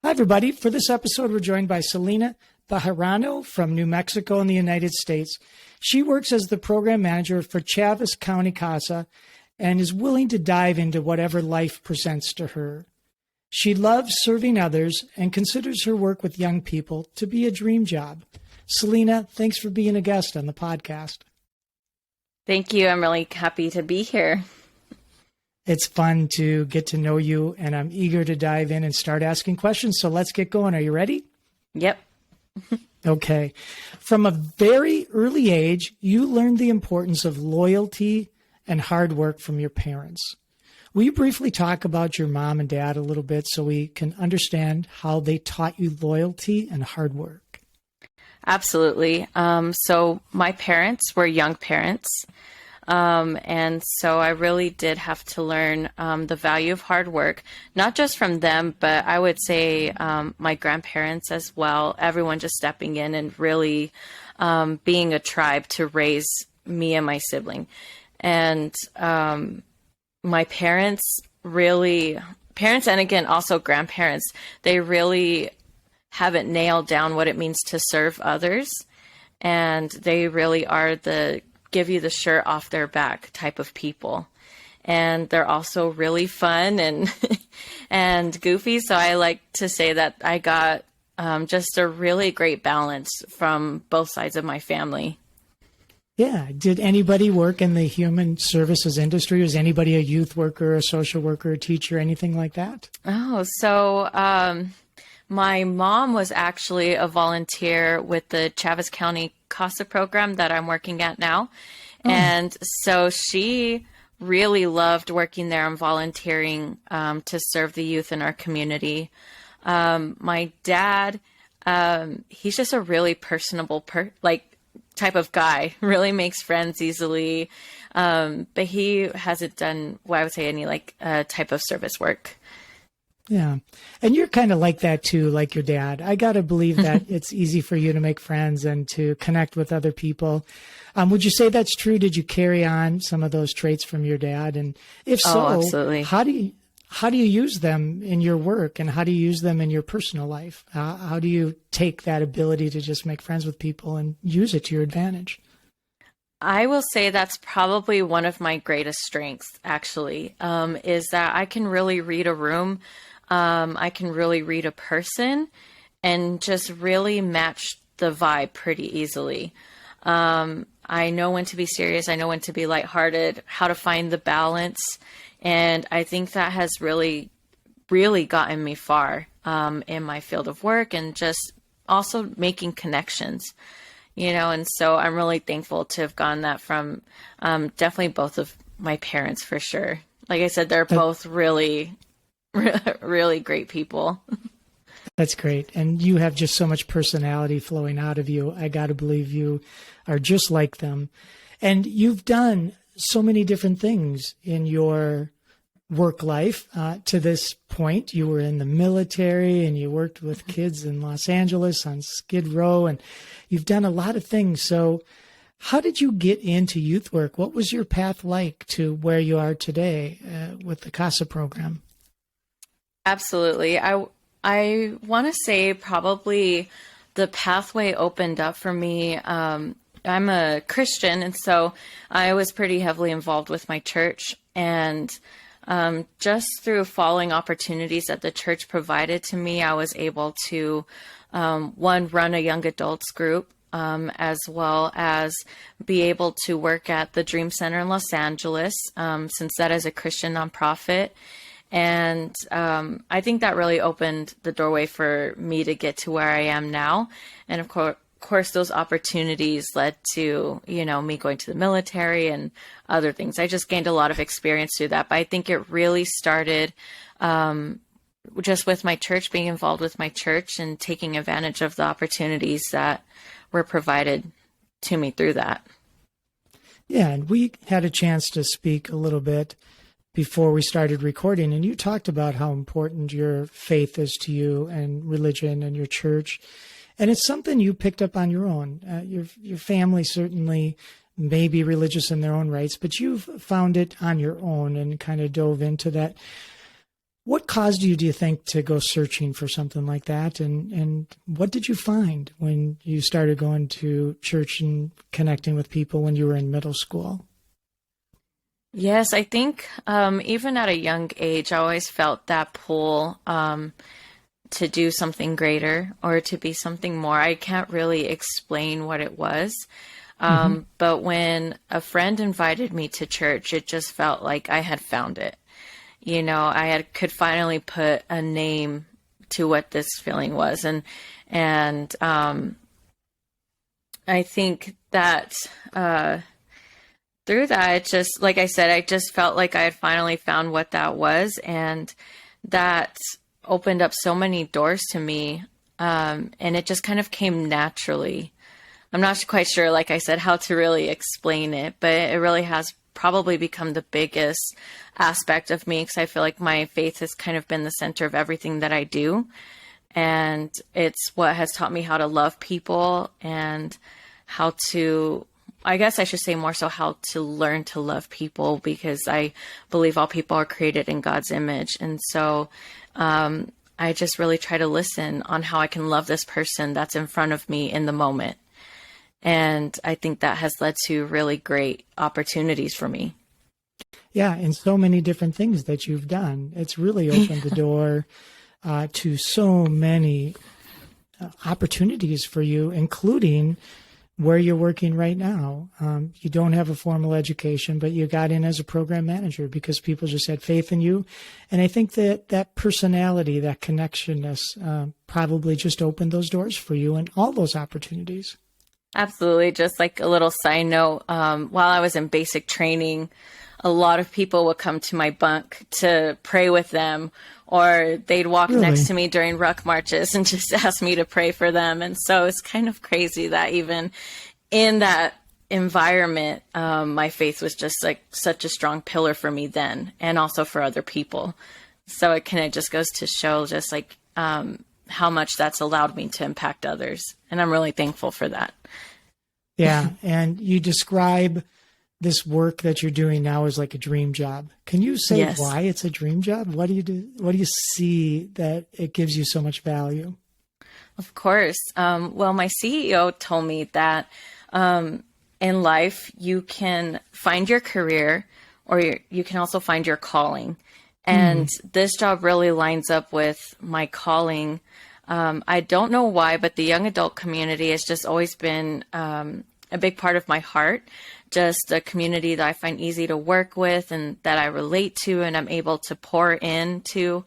Hi, everybody. For this episode, we're joined by Selena Bejarano from New Mexico in the United States. She works as the program manager for Chaves County CASA and is willing to dive into whatever life presents to her. She loves serving others and considers her work with young people to be a dream job. Selena, thanks for being a guest on the podcast. Thank you. I'm really happy to be here. It's fun to get to know you, and I'm eager to dive in and start asking questions. So let's get going. Are you ready? Yep. Okay. From a very early age, you learned the importance of loyalty and hard work from your parents. Will you briefly talk about your mom and dad a little bit so we can understand how they taught you loyalty and hard work? Absolutely. So my parents were young parents. And so I really did have to learn the value of hard work, not just from them, but I would say my grandparents as well, everyone just stepping in and really being a tribe to raise me and my sibling. And my parents and again, also grandparents, they really haven't nailed down what it means to serve others. And they really are give you the shirt off their back type of people. And they're also really fun and and goofy. So I like to say that I got just a really great balance from both sides of my family. Yeah. Did anybody work in the human services industry? Was anybody a youth worker, a social worker, a teacher, anything like that? Oh, so my mom was actually a volunteer with the Chaves County CASA program that I'm working at now. And so she really loved working there and volunteering to serve the youth in our community. My dad, he's just a really personable, type of guy, really makes friends easily. But he hasn't done what I would say any type of service work. Yeah. And you're kind of like that too, like your dad. I got to believe that it's easy for you to make friends and to connect with other people. Would you say that's true? Did you carry on some of those traits from your dad? And if so, absolutely. How do you use them in your work, and how do you use them in your personal life? How do you take that ability to just make friends with people and use it to your advantage? I will say that's probably one of my greatest strengths, actually, is that I can really read a room. I can really read a person and just really match the vibe pretty easily. I know when to be serious. I know when to be lighthearted, how to find the balance. And I think that has really, really gotten me far in my field of work and just also making connections, and so I'm really thankful to have gotten that from definitely both of my parents for sure. Like I said, they're both really, really great people. That's great. And you have just so much personality flowing out of you. I got to believe you are just like them. And you've done so many different things in your work life to this point. You were in the military and you worked with kids in Los Angeles on Skid Row, and you've done a lot of things. So how did you get into youth work? What was your path like to where you are today with the CASA program? Absolutely. I want to say probably the pathway opened up for me. I'm a Christian, and so I was pretty heavily involved with my church. And just through following opportunities that the church provided to me, I was able to, run a young adults group, as well as be able to work at the Dream Center in Los Angeles, since that is a Christian nonprofit. And I think that really opened the doorway for me to get to where I am now. And of course, those opportunities led to, me going to the military and other things. I just gained a lot of experience through that. But I think it really started just with my church, being involved with my church and taking advantage of the opportunities that were provided to me through that. Yeah, and we had a chance to speak a little bit before we started recording, and you talked about how important your faith is to you and religion and your church. And it's something you picked up on your own. Your family certainly may be religious in their own rights, but you've found it on your own and kind of dove into that. What caused you, do you think, to go searching for something like that? And what did you find when you started going to church and connecting with people when you were in middle school? Yes, I think even at a young age, I always felt that pull to do something greater or to be something more. I can't really explain what it was. Hmm. But when a friend invited me to church, it just felt like I had found it. Could finally put a name to what this feeling was. And I think that through that, it just, like I said, I just felt like I had finally found what that was. And that opened up so many doors to me. And it just kind of came naturally. I'm not quite sure, like I said, how to really explain it, but it really has probably become the biggest aspect of me because I feel like my faith has kind of been the center of everything that I do. And it's what has taught me how to love people and how to, I guess I should say more so how to learn to love people because I believe all people are created in God's image. And so I just really try to listen on how I can love this person that's in front of me in the moment. And I think that has led to really great opportunities for me. Yeah, and so many different things that you've done. It's really opened the door to so many opportunities for you, including where you're working right now. You don't have a formal education, but you got in as a program manager because people just had faith in you. And I think that that personality, that connectionness, probably just opened those doors for you and all those opportunities. Absolutely. Just like a little side note, while I was in basic training, a lot of people would come to my bunk to pray with them, or they'd walk Really? next to me during ruck marches and just ask me to pray for them. And so it's kind of crazy that even in that environment, my faith was just like such a strong pillar for me then, and also for other people. So it kind of just goes to show just like how much that's allowed me to impact others. And I'm really thankful for that. Yeah. And you describe this work that you're doing now as like a dream job. Can you say Yes. why it's a dream job? What do you do? What do you see that it gives you so much value? Of course. Well, my CEO told me that in life, you can find your career or you can also find your calling. And this job really lines up with my calling. I don't know why, but the young adult community has just always been a big part of my heart. Just a community that I find easy to work with and that I relate to and I'm able to pour into.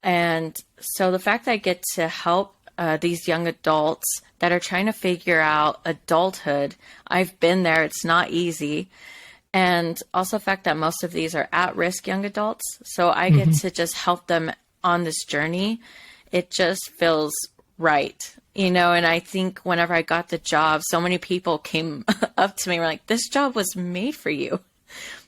And so the fact that I get to help these young adults that are trying to figure out adulthood, I've been there. It's not easy. And also the fact that most of these are at-risk young adults. So I get to just help them on this journey. It just feels right, and I think whenever I got the job, so many people came up to me and were like, this job was made for you.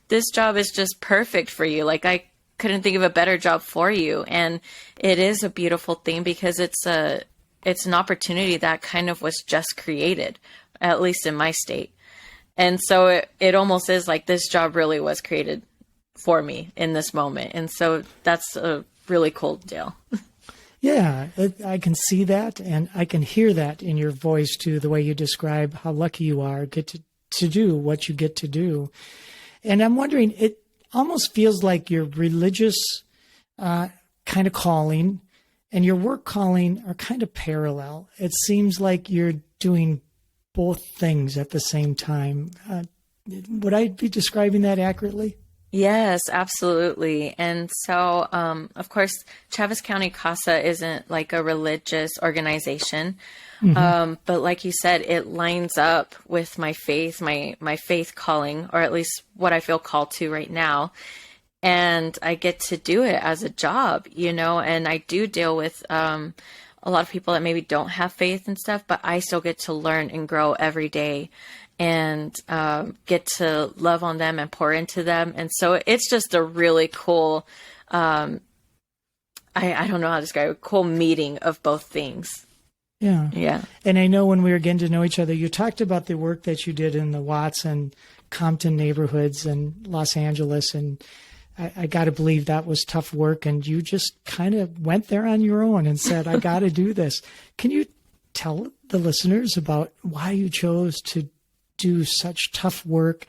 This job is just perfect for you. Like I couldn't think of a better job for you. And it is a beautiful thing because it's an opportunity that kind of was just created, at least in my state. And so it almost is like this job really was created for me in this moment. And so that's a really cool deal. Yeah, I can see that, and I can hear that in your voice too, the way you describe how lucky you are get to do what you get to do. And I'm wondering, it almost feels like your religious kind of calling and your work calling are kind of parallel. It seems like you're doing both things at the same time. Would I be describing that accurately? Yes, absolutely. And so, of course, Travis County CASA isn't like a religious organization. But like you said, it lines up with my faith, my faith calling, or at least what I feel called to right now. And I get to do it as a job, and I do deal with a lot of people that maybe don't have faith and stuff, but I still get to learn and grow every day and get to love on them and pour into them. And so it's just a really cool, I don't know how to describe it, cool meeting of both things. Yeah. Yeah. And I know when we were getting to know each other, you talked about the work that you did in the Watts and Compton neighborhoods in Los Angeles and I got to believe that was tough work, and you just kind of went there on your own and said, I got to do this. Can you tell the listeners about why you chose to do such tough work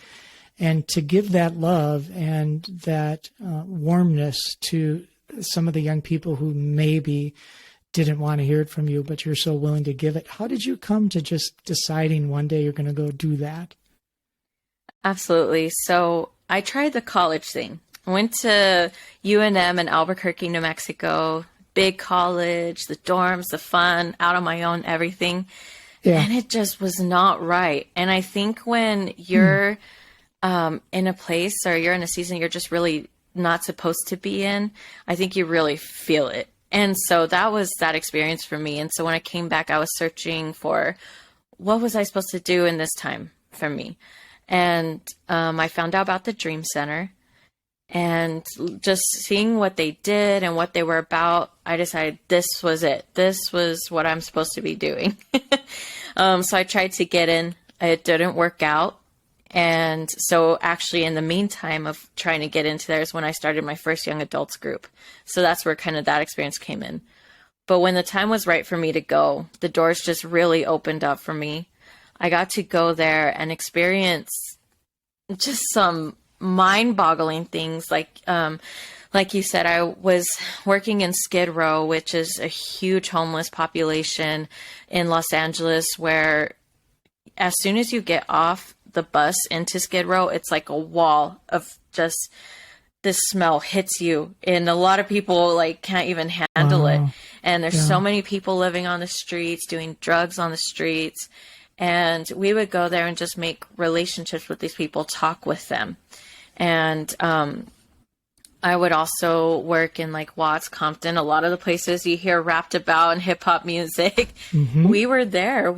and to give that love and that warmness to some of the young people who maybe didn't want to hear it from you, but you're so willing to give it? How did you come to just deciding one day you're going to go do that? Absolutely. So I tried the college thing. I went to UNM in Albuquerque, New Mexico, big college, the dorms, the fun, out on my own, everything. Yeah. And it just was not right. And I think when you're in a place or you're in a season you're just really not supposed to be in, I think you really feel it. And so that was that experience for me. And so when I came back, I was searching for what was I supposed to do in this time for me. And I found out about the Dream Center, and just seeing what they did and what they were about, I decided this was it. This was what I'm supposed to be doing. So I tried to get in. It didn't work out. And so actually in the meantime of trying to get into there is when I started my first young adults group. So that's where kind of that experience came in. But when the time was right for me to go, the doors just really opened up for me. I got to go there and experience just some mind-boggling things. Like you said, I was working in Skid Row, which is a huge homeless population in Los Angeles, where as soon as you get off the bus into Skid Row, it's like a wall of just this smell hits you, and a lot of people like can't even handle it. And there's so many people living on the streets, doing drugs on the streets. And we would go there and just make relationships with these people, talk with them. And I would also work in like Watts, Compton, a lot of the places you hear rapped about in hip hop music. Mm-hmm. We were there.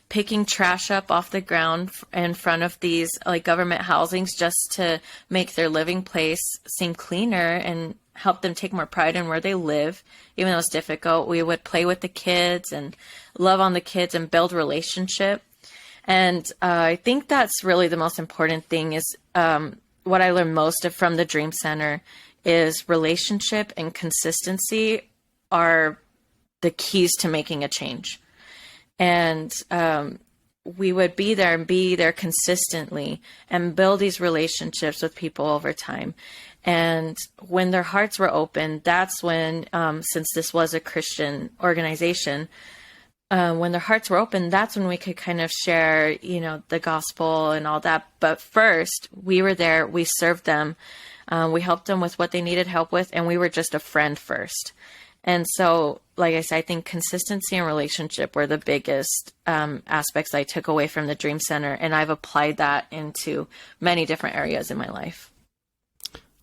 Picking trash up off the ground in front of these like government housings just to make their living place seem cleaner and help them take more pride in where they live. Even though it's difficult, we would play with the kids and love on the kids and build relationship. And I think that's really the most important thing is what I learned most from the Dream Center is relationship and consistency are the keys to making a change. And we would be there consistently and build these relationships with people over time. And when their hearts were open, that's when, since this was a Christian organization, when their hearts were open, that's when we could kind of share, the gospel and all that. But first, we were there, we served them, we helped them with what they needed help with, and we were just a friend first. And so, like I said, I think consistency and relationship were the biggest aspects I took away from the Dream Center, and I've applied that into many different areas in my life.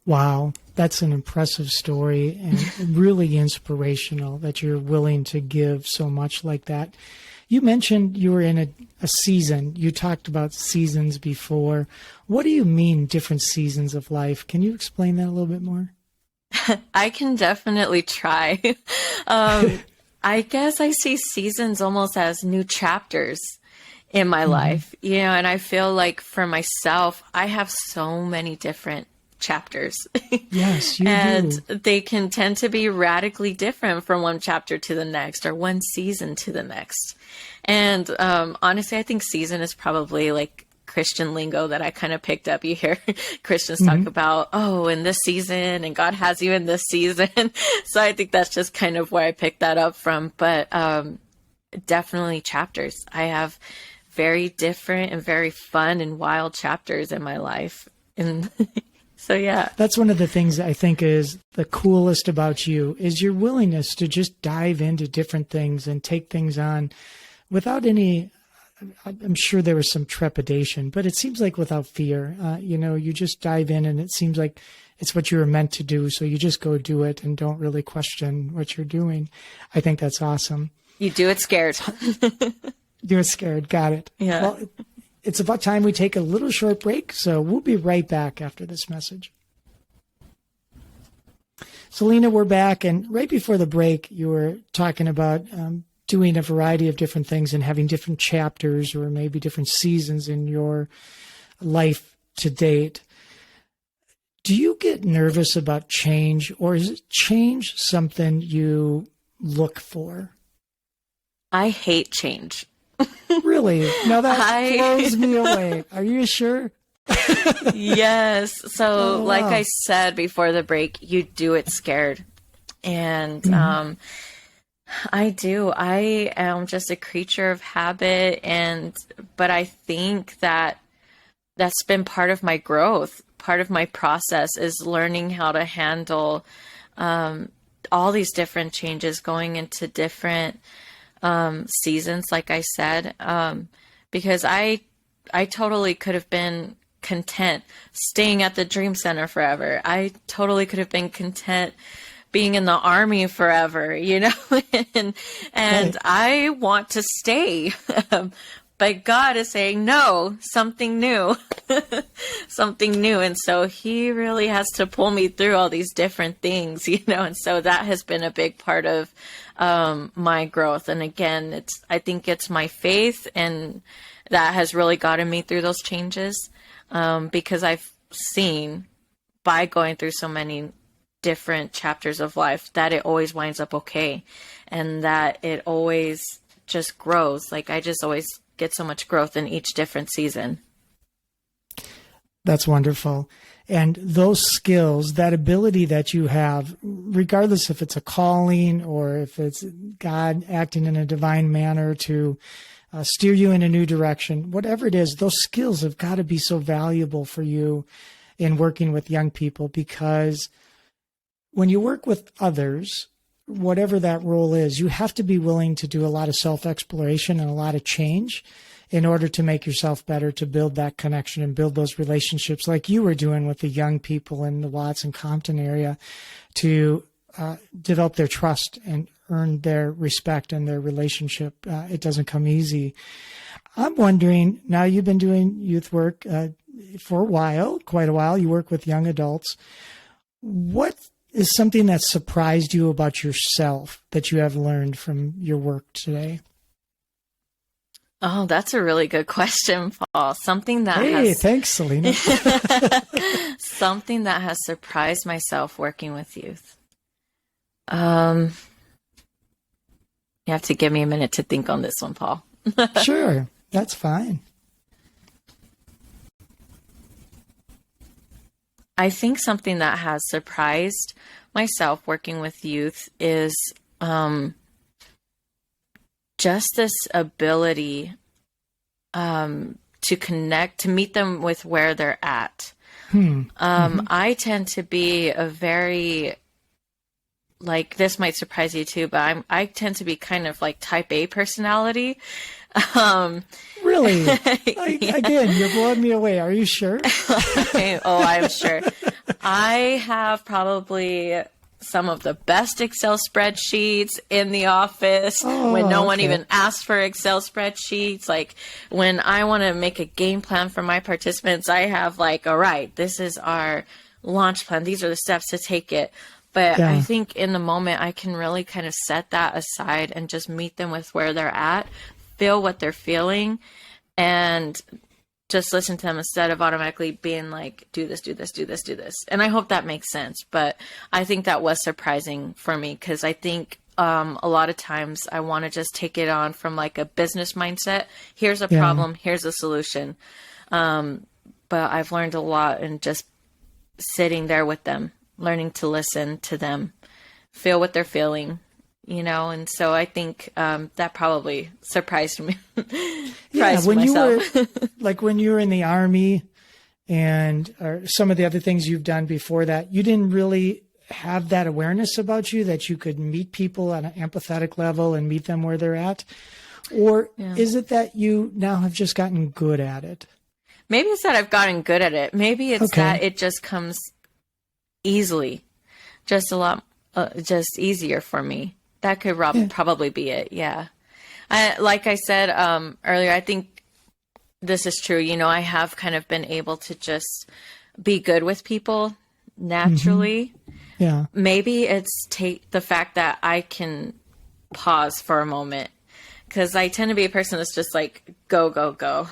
Wow, that's an impressive story and really inspirational that you're willing to give so much like that. You mentioned you were in a season. You talked about seasons before. What do you mean different seasons of life? Can you explain that a little bit more? I can definitely try. I guess I see seasons almost as new chapters in my life, and I feel like for myself, I have so many different chapters. Yes, you and do. They can tend to be radically different from one chapter to the next or one season to the next. And honestly, I think season is probably like Christian lingo that I kind of picked up. You hear Christians talk about, in this season, and God has you in this season. So I think that's just kind of where I picked that up from. But definitely chapters. I have very different and very fun and wild chapters in my life. And so, yeah. That's one of the things I think is the coolest about you is your willingness to just dive into different things and take things on without any, I'm sure there was some trepidation, but it seems like without fear. You just dive in and it seems like it's what you were meant to do. So you just go do it and don't really question what you're doing. I think that's awesome. You do it scared. Do it scared. Got it. Yeah. Well, it's about time we take a little short break, so we'll be right back after this message. Selena, we're back, and right before the break, you were talking about doing a variety of different things and having different chapters or maybe different seasons in your life to date. Do you get nervous about change, or is change something you look for? I hate change. Really? Now that I blows me away. Are you sure? Yes. So, Oh, like wow. I said before the break, you do it scared. And Mhm. I do. I am just a creature of habit, and but I think that that's been part of my growth. Part of my process is learning how to handle all these different changes, going into different seasons, like I said, because I totally could have been content staying at the Dream Center forever. I totally could have been content being in the army forever, you know, and Right. and I want to stay. But God is saying, no, something new, something new. And so he really has to pull me through all these different things, you know, and so that has been a big part of my growth. And again, I think it's my faith, and that has really gotten me through those changes, because I've seen by going through so many different chapters of life that it always winds up okay, and that it always just grows. Like I just always get so much growth in each different season. That's wonderful. And those skills, that ability that you have, regardless if it's a calling or if it's God acting in a divine manner to steer you in a new direction, whatever it is, those skills have got to be so valuable for you in working with young people, because when you work with others, whatever that role is, you have to be willing to do a lot of self-exploration and a lot of change in order to make yourself better, to build that connection and build those relationships like you were doing with the young people in the Watts and Compton area, to develop their trust and earn their respect and their relationship. It doesn't come easy. I'm wondering, now you've been doing youth work for a while, quite a while. You work with young adults. What is something that surprised you about yourself that you have learned from your work today? Oh, that's a really good question, Paul. Hey, thanks, Selena. Something that has surprised myself working with youth. You have to give me a minute to think on this one, Paul. Sure, that's fine. I think something that has surprised myself working with youth is just this ability to connect, to meet them with where they're at. I tend to be a very, like, this might surprise you too, but I tend to be kind of like type A personality. Really? Yeah. Again, you're blowing me away. Are you sure? Oh, I'm sure. I have probably some of the best Excel spreadsheets in the office when no one even asked for Excel spreadsheets. Like when I want to make a game plan for my participants, I have like, all right, this is our launch plan. These are the steps to take it. But Yeah. I think in the moment, I can really kind of set that aside and just meet them with where they're at, feel what they're feeling, and just listen to them instead of automatically being like, do this, do this, do this, do this. And I hope that makes sense. But I think that was surprising for me, because I think a lot of times I want to just take it on from like a business mindset. Here's a problem, here's a solution. But I've learned a lot in just sitting there with them, learning to listen to them, feel what they're feeling, you know. And so I think that probably surprised me. Yeah, when myself. you were like when you were in the Army and or some of the other things you've done before that, you didn't really have that awareness about you that you could meet people on an empathetic level and meet them where they're at? Or is it that you now have just gotten good at it? Maybe it's that I've gotten good at it. Maybe it's that it just comes easily, just a lot, just easier for me. That could probably be it. Yeah. Like I said earlier, I think this is true. You know, I have kind of been able to just be good with people naturally. Yeah. Maybe it's the fact that I can pause for a moment, because I tend to be a person that's just like, go, go, go.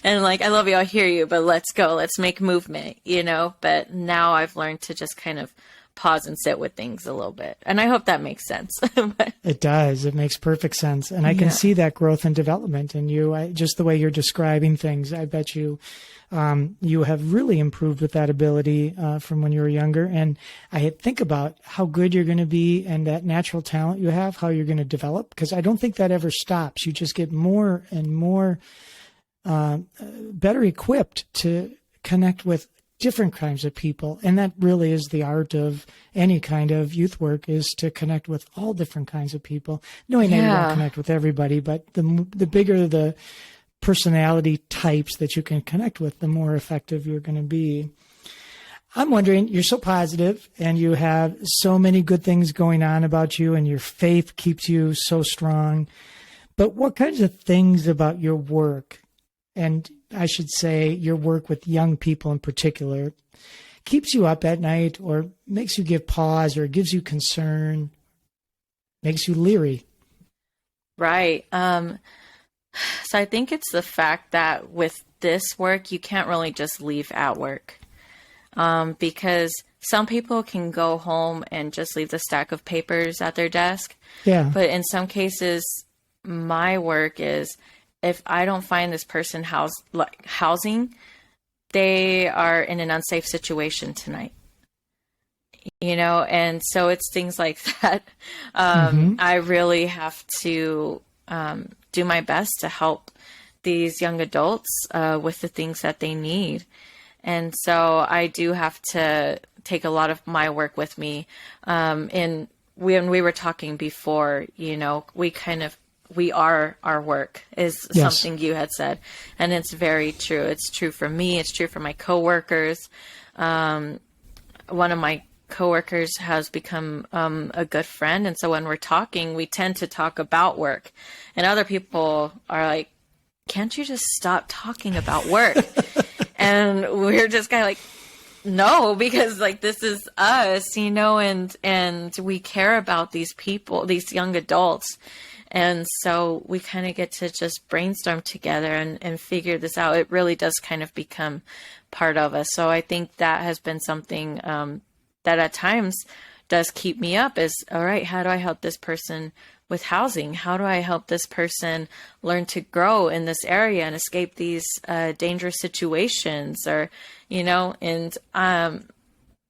And like, I love you, I hear you, but let's go, let's make movement, you know? But now I've learned to just kind of pause and sit with things a little bit. And I hope that makes sense. But, It does. It makes perfect sense. And I can yeah. see that growth and development in you. Just the way you're describing things, I bet you you have really improved with that ability from when you were younger. And I think about how good you're going to be and that natural talent you have, how you're going to develop, because I don't think that ever stops. You just get more and more better equipped to connect with different kinds of people. And that really is the art of any kind of youth work, is to connect with all different kinds of people, knowing that you don't connect with everybody, but the bigger the personality types that you can connect with, the more effective you're going to be. I'm wondering, you're so positive and you have so many good things going on about you and your faith keeps you so strong, but what kinds of things about your work, and I should say your work with young people in particular, keeps you up at night or makes you give pause or gives you concern, makes you leery? Right. So I think it's the fact that with this work, you can't really just leave at work. Because some people can go home and just leave the stack of papers at their desk. Yeah. But in some cases, my work is, if I don't find this person housing, they are in an unsafe situation tonight. You know, and so it's things like that. I really have to do my best to help these young adults with the things that they need. And so I do have to take a lot of my work with me. And when we were talking before, you know, we are our work, is something you had said. And it's very true. It's true for me. It's true for my coworkers. One of my coworkers has become a good friend. And so when we're talking, we tend to talk about work. And other people are like, can't you just stop talking about work? And we're just kind of like, no, because like, this is us, you know, and we care about these people, these young adults. And so we kind of get to just brainstorm together and figure this out. It really does kind of become part of us. So I think that has been something that at times does keep me up, is, all right, how do I help this person with housing? How do I help this person learn to grow in this area and escape these dangerous situations? Or, you know, and I'm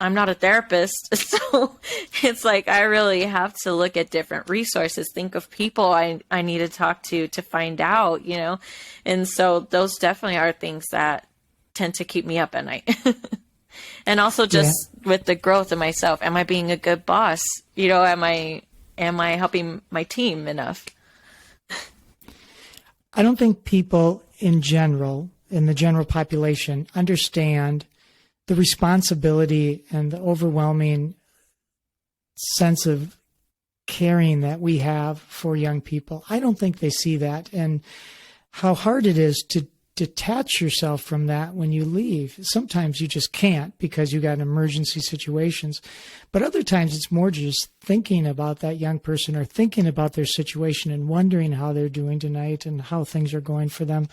not a therapist, so it's like I really have to look at different resources, think of people I need to talk to find out, you know. And so those definitely are things that tend to keep me up at night. And also just with the growth of myself, am I being a good boss? You know, am I helping my team enough? I don't think people in general, in the general population, understand the responsibility and the overwhelming sense of caring that we have for young people. I don't think they see that, and how hard it is to detach yourself from that when you leave. Sometimes you just can't because you got emergency situations, but other times it's more just thinking about that young person or thinking about their situation and wondering how they're doing tonight and how things are going for them.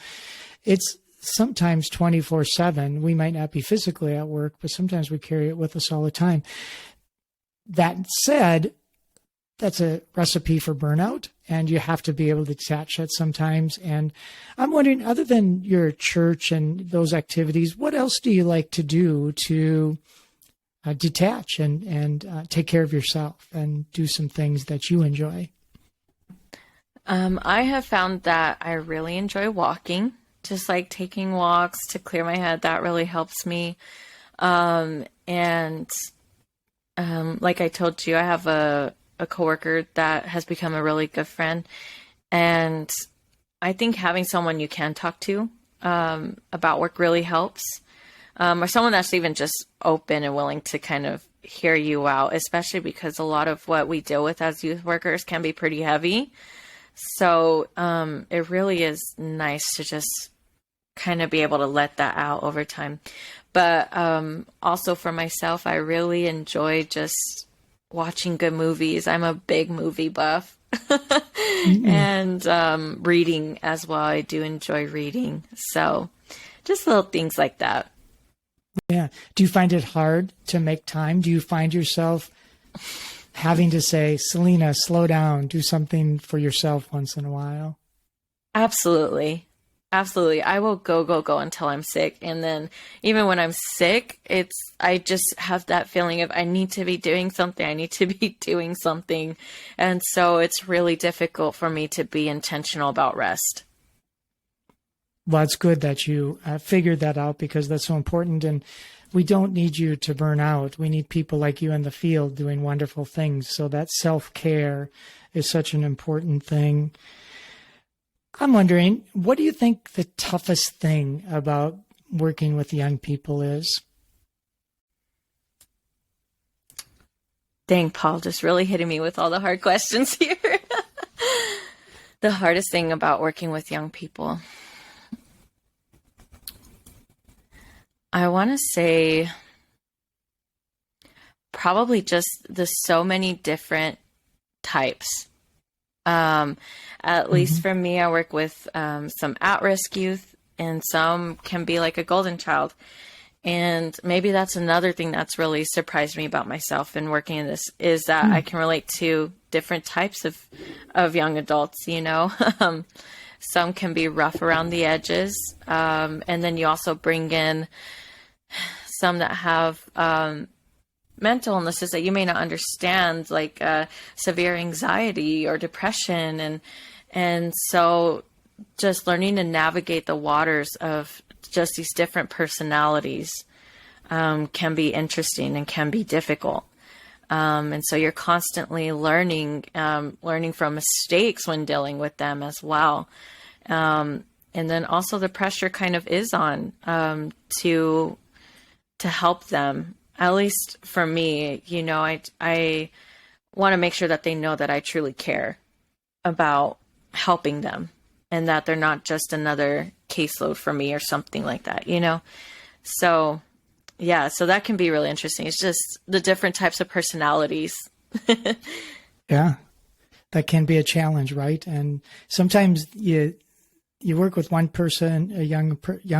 It's sometimes 24/7. We might not be physically at work, but sometimes we carry it with us all the time. That said, that's a recipe for burnout, and you have to be able to detach that sometimes. And I'm wondering, other than your church and those activities, what else do you like to do to detach and take care of yourself and do some things that you enjoy? I have found that I really enjoy walking, just like taking walks to clear my head. That really helps me. And like I told you, I have a coworker that has become a really good friend. And I think having someone you can talk to about work really helps. Or someone that's even just open and willing to kind of hear you out, especially because a lot of what we deal with as youth workers can be pretty heavy. So it really is nice to just kind of be able to let that out over time. But also for myself, I really enjoy just watching good movies. I'm a big movie buff. And reading as well. I do enjoy reading. So just little things like that. Yeah. Do you find it hard to make time? Do you find yourself having to say, Selena, slow down, do something for yourself once in a while? Absolutely. Absolutely. I will go until I'm sick. And then even when I'm sick, I just have that feeling of I need to be doing something. I need to be doing something. And so it's really difficult for me to be intentional about rest. Well, it's good that you figured that out, because that's so important. And we don't need you to burn out. We need people like you in the field doing wonderful things. So that self-care is such an important thing. I'm wondering, what do you think the toughest thing about working with young people is? Dang, Paul, just really hitting me with all the hard questions here. The hardest thing about working with young people, I want to say probably just the so many different types. At least for me, I work with some at-risk youth, and some can be like a golden child. And maybe that's another thing that's really surprised me about myself in working in this, is that I can relate to different types of young adults, you know. Some can be rough around the edges. And then you also bring in some that have mental illnesses that you may not understand, like severe anxiety or depression. And so just learning to navigate the waters of just these different personalities can be interesting and can be difficult. And so you're constantly learning from mistakes when dealing with them as well. And then also the pressure kind of is on to help them. At least for me, you know, I want to make sure that they know that I truly care about helping them, and that they're not just another caseload for me or something like that, you know? So, yeah, so that can be really interesting. It's just the different types of personalities. Yeah, that can be a challenge, right? And sometimes you work with one person, a young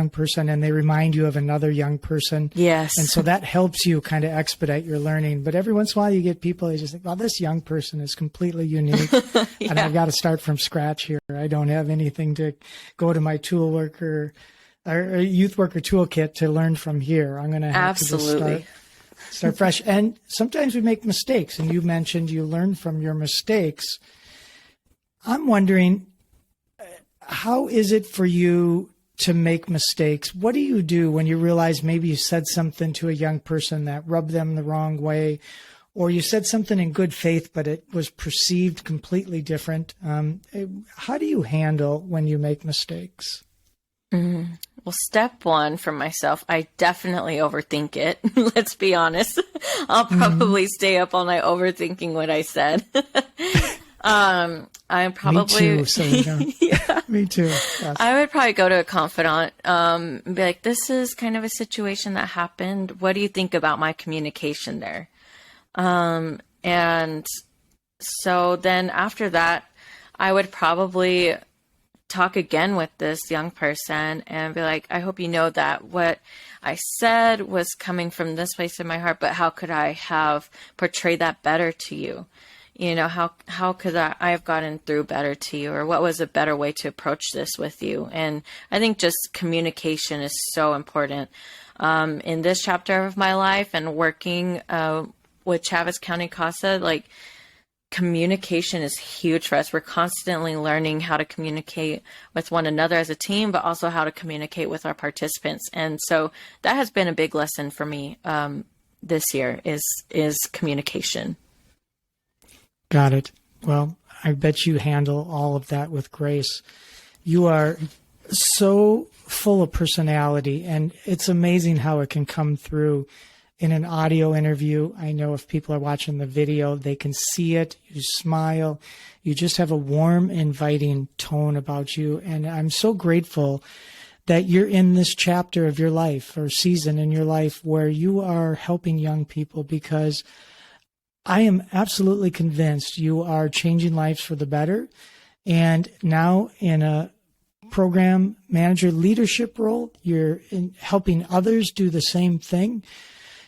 person, and they remind you of another young person. Yes. And so that helps you kind of expedite your learning. But every once in a while you get people, they just think, well, this young person is completely unique. Yeah. And I've got to start from scratch here. I don't have anything to go to my tool worker or youth worker toolkit to learn from here. I'm going to have to just start fresh. And sometimes we make mistakes. And you mentioned you learn from your mistakes. I'm wondering, how is it for you to make mistakes? What do you do when you realize maybe you said something to a young person that rubbed them the wrong way, or you said something in good faith, but it was perceived completely different? How do you handle when you make mistakes? Well, step one for myself, I definitely overthink it. Let's be honest. I'll probably stay up all night overthinking what I said. I'm probably Me too, Selena. Yeah. Me too. Yes. I would probably go to a confidant, and be like, this is kind of a situation that happened. What do you think about my communication there? And so then after that, I would probably talk again with this young person and be like, I hope you know that what I said was coming from this place in my heart, but how could I have portrayed that better to you? You know, how could I have gotten through better to you, or what was a better way to approach this with you? And I think just communication is so important. In this chapter of my life and working with Chavez County CASA, like, communication is huge for us. We're constantly learning how to communicate with one another as a team, but also how to communicate with our participants. And so that has been a big lesson for me this year is communication. Got it. Well, I bet you handle all of that with grace. You are so full of personality, and it's amazing how it can come through in an audio interview. I know if people are watching the video, they can see it. You smile. You just have a warm, inviting tone about you. And I'm so grateful that you're in this chapter of your life or season in your life where you are helping young people, because I am absolutely convinced you are changing lives for the better. And now in a program manager leadership role, you're helping others do the same thing.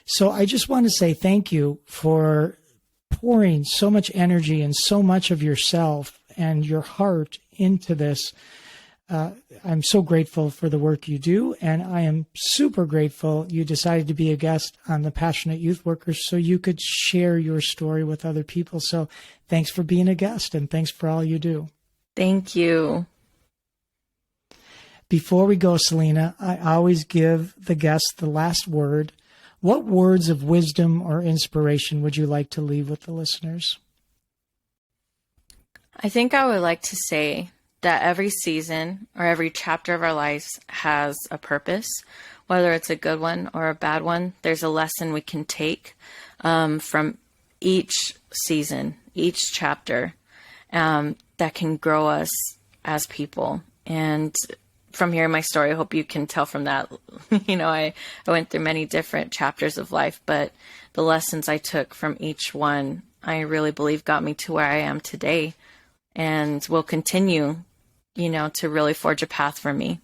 So I just want to say thank you for pouring so much energy and so much of yourself and your heart into this. I'm so grateful for the work you do, and I am super grateful you decided to be a guest on the Passionate Youth Workers so you could share your story with other people. So thanks for being a guest, and thanks for all you do. Thank you. Before we go, Selena, I always give the guests the last word. What words of wisdom or inspiration would you like to leave with the listeners? I think I would like to say that every season or every chapter of our lives has a purpose, whether it's a good one or a bad one. There's a lesson we can take from each season, each chapter, that can grow us as people. And from hearing my story, I hope you can tell from that, I went through many different chapters of life, but the lessons I took from each one, I really believe got me to where I am today, and will continue, to really forge a path for me.